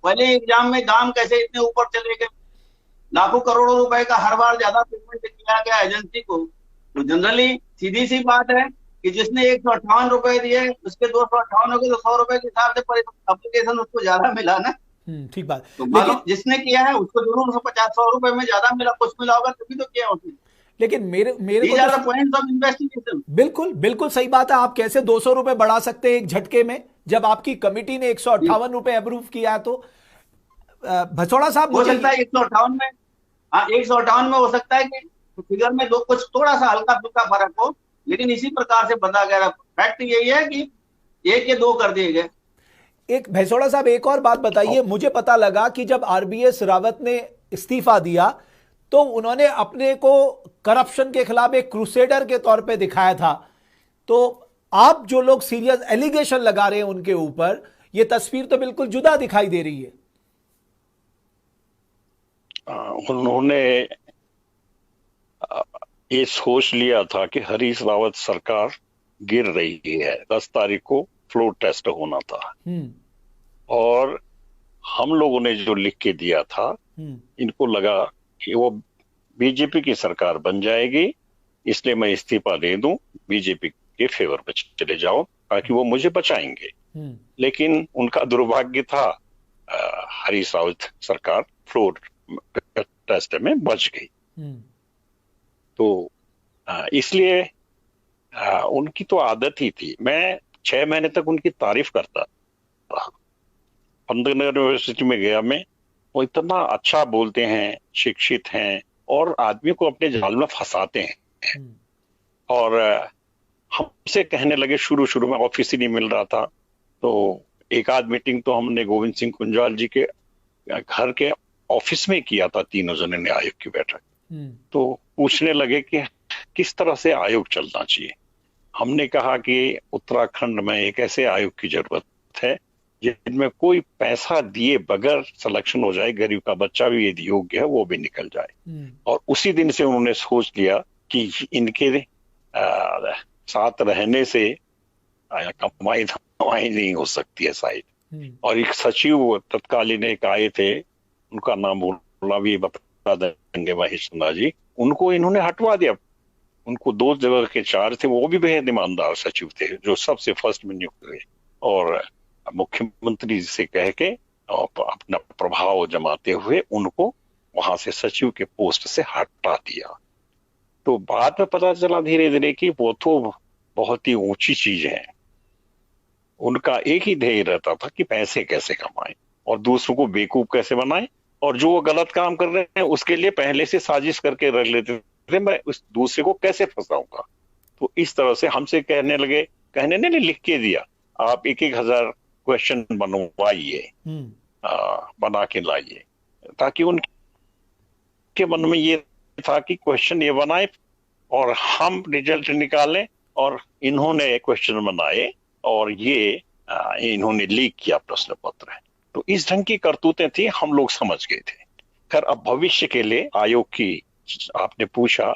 पहले एग्जाम में दाम कैसे इतने ऊपर चले गए, लाखों करोड़ों रुपए का हर बार ज्यादा पेमेंट किया गया एजेंसी को। तो जनरली सीधी सी बात है कि जिसने 158 रुपए दिए, उसके 258 हो गए, तो 100 रुपए के हिसाब से एप्लीकेशन उसको ज्यादा मिला ना। ठीक बात। तो लेकिन जिसने किया है उसको जरूर 150-100 रुपए में ज्यादा मिला, कुछ मिला होगा तभी तो किया उसने। लेकिन मेरे को पॉइंट्स ऑफ इन्वेस्टिगेशन। बिल्कुल सही बात है। आप कैसे 200 रुपए बढ़ा सकते हैं एक झटके में, जब आपकी कमेटी ने 158 रुपए अप्रूव किया? तो भैसोड़ा साहब, हो सकता है 158 में, हाँ 158 में हो सकता है कि फिगर में दो कुछ थोड़ा सा हल्का फुल्का फर्क हो, लेकिन इसी प्रकार से बता गया। फैक्ट यही है कि 1 या 2 कर दिए गए। एक भैसोड़ा साहब, एक और बात बताइए। मुझे पता लगा कि जब आरबीएस रावत ने इस्तीफा दिया तो उन्होंने अपने को करप्शन के खिलाफ एक क्रूसेडर के तौर पे दिखाया था। तो आप जो लोग सीरियस एलिगेशन लगा रहे हैं उनके ऊपर, ये तस्वीर तो बिल्कुल जुदा दिखाई दे रही है। उन्होंने ये सोच लिया था कि हरीश रावत सरकार गिर रही है। 10 तारीख को फ्लोर टेस्ट होना था और हम लोगों ने जो लिख के दिया था, इनको लगा कि वो बीजेपी की सरकार बन जाएगी, इसलिए मैं इस्तीफा दे दूं, बीजेपी के फेवर में चले जाओ ताकि वो मुझे बचाएंगे। लेकिन उनका दुर्भाग्य था, हरीश रावत सरकार फ्लोर टेस्ट में बच गई। तो इसलिए उनकी तो आदत ही थी। मैं 6 महीने तक उनकी तारीफ करता रहा। पंतनगर यूनिवर्सिटी में गया मैं, वो इतना अच्छा बोलते हैं, शिक्षित हैं और आदमी को अपने जाल में फंसाते हैं। और हमसे कहने लगे, शुरू में ऑफिस ही नहीं मिल रहा था, तो एक आध मीटिंग तो हमने गोविंद सिंह कुंजाल जी के घर के ऑफिस में किया था, तीनों जने ने आयोग की बैठक। तो पूछने लगे कि किस तरह से आयोग चलना चाहिए। हमने कहा कि उत्तराखंड में एक ऐसे आयोग की जरूरत है जिनमें कोई पैसा दिए बगैर सिलेक्शन हो जाए, गरीब का बच्चा भी यदि योग्य है वो भी निकल जाए। और उसी दिन से उन्होंने सोच लिया कि इनके साथ रहने से कमाई धमाई नहीं हो सकती है शायद। और एक सचिव तत्कालीन एक आए थे, उनका नाम बोलना भी बता देंगे, महेश चंद्रा जी, उनको इन्होंने हटवा दिया। उनको 2 जगह के चार्ज थे, वो भी बेहद ईमानदार सचिव थे जो सबसे फर्स्ट में नियुक्त हुए, और मुख्यमंत्री से कह के अपना प्रभाव जमाते हुए उनको वहां से सचिव के पोस्ट से हटा दिया। तो बाद में पता चला धीरे धीरे कि वो तो बहुत ही ऊंची चीज है। उनका एक ही ध्येय रहता था कि पैसे कैसे कमाएं और दूसरों को बेवकूफ कैसे बनाएं, और जो वो गलत काम कर रहे हैं उसके लिए पहले से साजिश करके रख लेते थे, मैं उस दूसरे को कैसे फंसाऊंगा। तो इस तरह से हमसे कहने लगे, कहने ने लिख के दिया, आप 1,000 क्वेश्चन बनवाइए, बना के लाइए, ताकि उनके मन में ये था कि क्वेश्चन ये बनाए और हम रिजल्ट निकालें। और इन्होंने क्वेश्चन बनाए और ये इन्होंने लीक किया प्रश्न पत्र। तो इस ढंग की करतूतें थी, हम लोग समझ गए थे। खैर, अब भविष्य के लिए आयोग की आपने पूछा,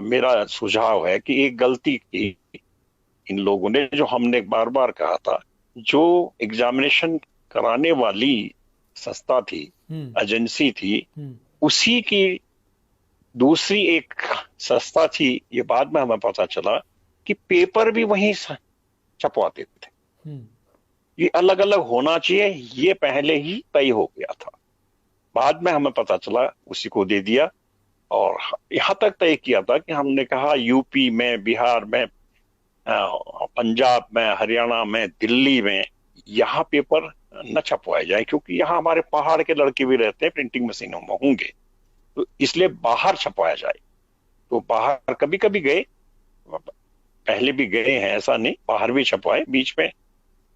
मेरा सुझाव है कि एक गलती की इन लोगों ने, जो हमने बार बार कहा था, जो एग्जामिनेशन कराने वाली संस्था थी, एजेंसी थी, उसी की दूसरी एक संस्था थी, ये बाद में हमें पता चला कि पेपर भी वहीं छपवाते थे। ये अलग अलग होना चाहिए, ये पहले ही तय हो गया था। बाद में हमें पता चला, उसी को दे दिया। और यहां तक तय किया था कि हमने कहा यूपी में, बिहार में, पंजाब में, हरियाणा में, दिल्ली में यहाँ पेपर न छपवाए जाए, क्योंकि यहाँ हमारे पहाड़ के लड़के भी रहते हैं, प्रिंटिंग मशीनों में होंगे, तो इसलिए बाहर छपवाया जाए। तो बाहर कभी कभी गए, पहले भी गए हैं, ऐसा नहीं, बाहर भी छपवाए। बीच में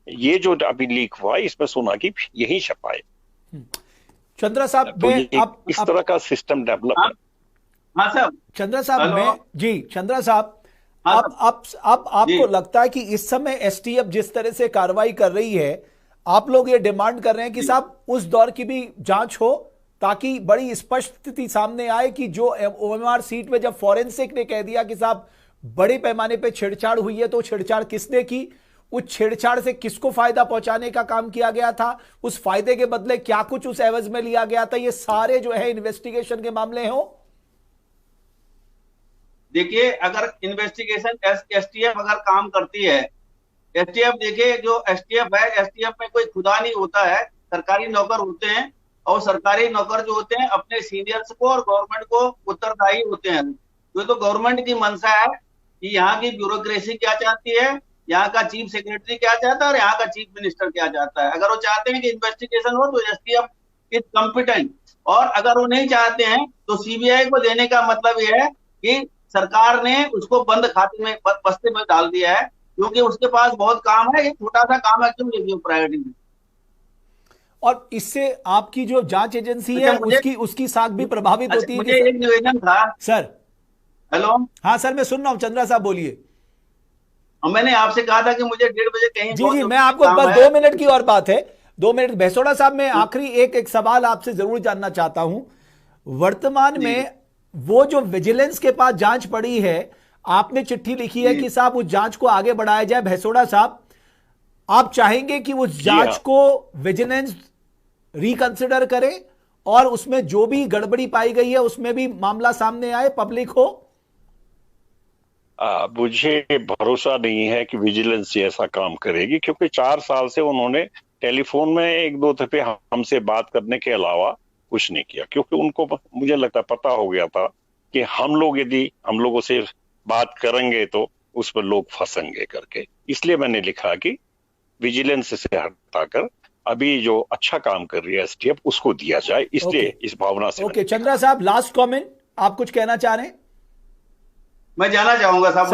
ये जो अभी लीक हुआ, इसमें सुना कि यही छपाए। चंद्रा साहब, तो इस तरह का सिस्टम डेवलप है। हाँ साहब, चंद्रा साहब, मैं जी चंद्रा साहब, अब आपको लगता है कि इस समय एसटीएफ जिस तरह से कार्रवाई कर रही है, आप लोग ये डिमांड कर रहे हैं कि साहब उस दौर की भी जांच हो, ताकि बड़ी स्पष्ट स्थिति सामने आए कि जो ओएमआर सीट में जब फॉरेंसिक ने कह दिया कि साहब बड़े पैमाने पे छेड़छाड़ हुई है, तो छेड़छाड़ किसने की, उस छेड़छाड़ से किसको फायदा पहुंचाने का काम किया गया था, उस फायदे के बदले क्या कुछ उस एवज में लिया गया था, ये सारे जो है इन्वेस्टिगेशन के मामले हो। देखिए, अगर इन्वेस्टिगेशन एसटीएफ अगर काम करती है, एसटीएफ देखिए, जो एसटीएफ है, एसटीएफ में कोई खुदा नहीं होता है, सरकारी नौकर होते हैं, और सरकारी नौकर जो होते हैं अपने सीनियर्स को और गवर्नमेंट को उत्तरदायी होते हैं। तो गवर्नमेंट की मंशा है कि यहाँ की ब्यूरोक्रेसी क्या चाहती है, यहाँ का चीफ सेक्रेटरी क्या चाहता है और यहाँ का चीफ मिनिस्टर क्या चाहता है। अगर वो चाहते हैं कि इन्वेस्टिगेशन हो तो एसटीएफ इज कॉम्पिटेंट, और अगर वो नहीं चाहते हैं तो सीबीआई को देने का मतलब यह है कि सरकार ने उसको बंद खाते में, बस्ते में डाल दिया है, क्योंकि उसके पास बहुत काम है। ये छोटा सा काम है, क्यों लेगी प्रायोरिटी में। और इससे आपकी जो जांच एजेंसी है उसकी साख भी प्रभावित होती है। मुझे एक निवेदन था सर। हेलो, हाँ सर, मैं सुन रहा हूँ, चंद्रा साहब बोलिए। मैंने आपसे कहा था कि मुझे 1:30 बजे कहीं, जी, मैं आपको बस 2 मिनट की और बात है, 2 मिनट। भैसोड़ा साहब, मैं आखिरी एक सवाल आपसे जरूर जानना चाहता हूं। वर्तमान में वो जो विजिलेंस के पास जांच पड़ी है, आपने चिट्ठी लिखी है कि साहब उस जांच को आगे बढ़ाया जाए। भैसोड़ा साहब, आप चाहेंगे कि उस जांच को विजिलेंस रिकंसिडर करे और उसमें जो भी गड़बड़ी पाई गई है उसमें भी मामला सामने आए, पब्लिक हो? मुझे भरोसा नहीं है कि विजिलेंस ऐसा काम करेगी, क्योंकि 4 साल से उन्होंने टेलीफोन में 1-2 दफे हमसे बात करने के अलावा कुछ नहीं किया, क्योंकि उनको मुझे लगता पता हो गया था कि हम लोग यदि हम लोगों से बात करेंगे तो उस पर लोग फंसेंगे करके। इसलिए मैंने लिखा कि विजिलेंस से हटाकर अभी जो अच्छा काम कर रही है एसटीएफ उसको दिया जाए, इसलिए इस भावना से। ओके, चंद्रा साहब, लास्ट कमेंट, आप कुछ कहना चाह रहे हैं? मैं जाना चाहूंगा साहब।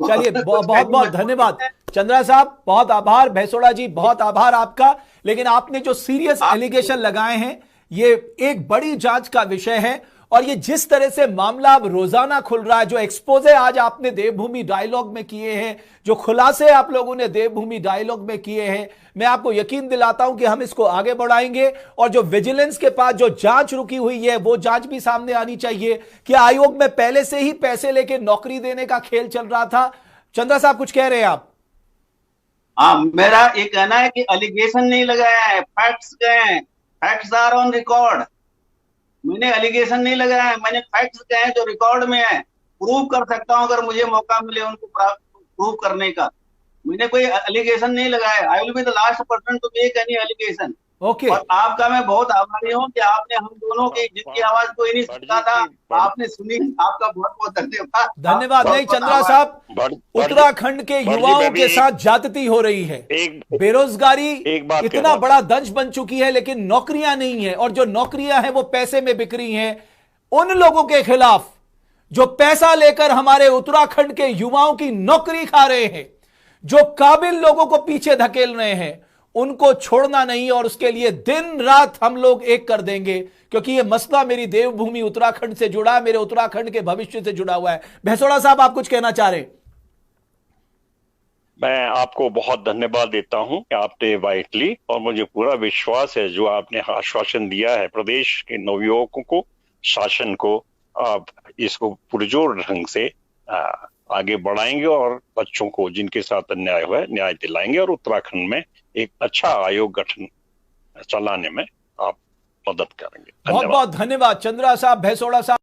चलिए, बहुत बहुत धन्यवाद चंद्रा साहब, बहुत आभार। भैसोड़ा जी, बहुत आभार आपका। लेकिन आपने जो सीरियस एलिगेशन लगाए हैं, ये एक बड़ी जांच का विषय है, और ये जिस तरह से मामला अब रोजाना खुल रहा है, जो एक्सपोजे आज आपने देवभूमि डायलॉग में किए हैं, जो खुलासे आप लोगों ने देवभूमि डायलॉग में किए हैं, मैं आपको यकीन दिलाता हूं कि हम इसको आगे बढ़ाएंगे। और जो विजिलेंस के पास जो जांच रुकी हुई है, वो जांच भी सामने आनी चाहिए कि आयोग में पहले से ही पैसे लेके नौकरी देने का खेल चल रहा था। चंद्रा साहब, कुछ कह रहे हैं आप? हाँ, मेरा ये कहना है कि एलिगेशन नहीं लगाया है, फैक्ट्स गए हैं, फैक्ट्स आर ऑन रिकॉर्ड। मैंने एलिगेशन नहीं लगाया है, मैंने फैक्ट्स कहे हैं जो रिकॉर्ड में है। प्रूव कर सकता हूं अगर मुझे मौका मिले उनको प्रूव करने का। मैंने कोई एलिगेशन नहीं लगाया। I will be the last person to make any allegation. Okay, और आपका मैं बहुत आभारी हूं कि आपने हम दोनों की जिनकी आवाज कोई नहीं सुनता था, आपने सुनी। आपका बहुत बहुत धन्यवाद। धन्यवाद। नहीं चंद्रा साहब, उत्तराखंड के युवाओं के साथ ज्यादती हो रही है, बेरोजगारी इतना बड़ा दंश बन चुकी है, लेकिन नौकरियां नहीं है, और जो नौकरियां हैं वो पैसे में बिक रही हैं। उन लोगों के खिलाफ जो पैसा लेकर हमारे उत्तराखंड के युवाओं की नौकरी खा रहे हैं, जो काबिल लोगों को पीछे धकेल रहे हैं, उनको छोड़ना नहीं, और उसके लिए दिन रात हम लोग एक कर देंगे, क्योंकि यह मसला मेरी देवभूमि उत्तराखंड से जुड़ा है, मेरे उत्तराखंड के भविष्य से जुड़ा हुआ है। भैसोड़ा साहब, आप कुछ कहना चाह रहे हैं? मैं आपको बहुत धन्यवाद देता हूं कि आपने वाइटली, और मुझे पूरा विश्वास है जो आपने आश्वासन दिया है प्रदेश के नवयुवकों को, शासन को, आप इसको पुरजोर ढंग से आगे बढ़ाएंगे और बच्चों को जिनके साथ अन्याय हुआ है न्याय दिलाएंगे, और उत्तराखंड में एक अच्छा आयोग गठन चलाने में आप मदद करेंगे। बहुत बहुत धन्यवाद चंद्रा साहब, भैसोड़ा साहब।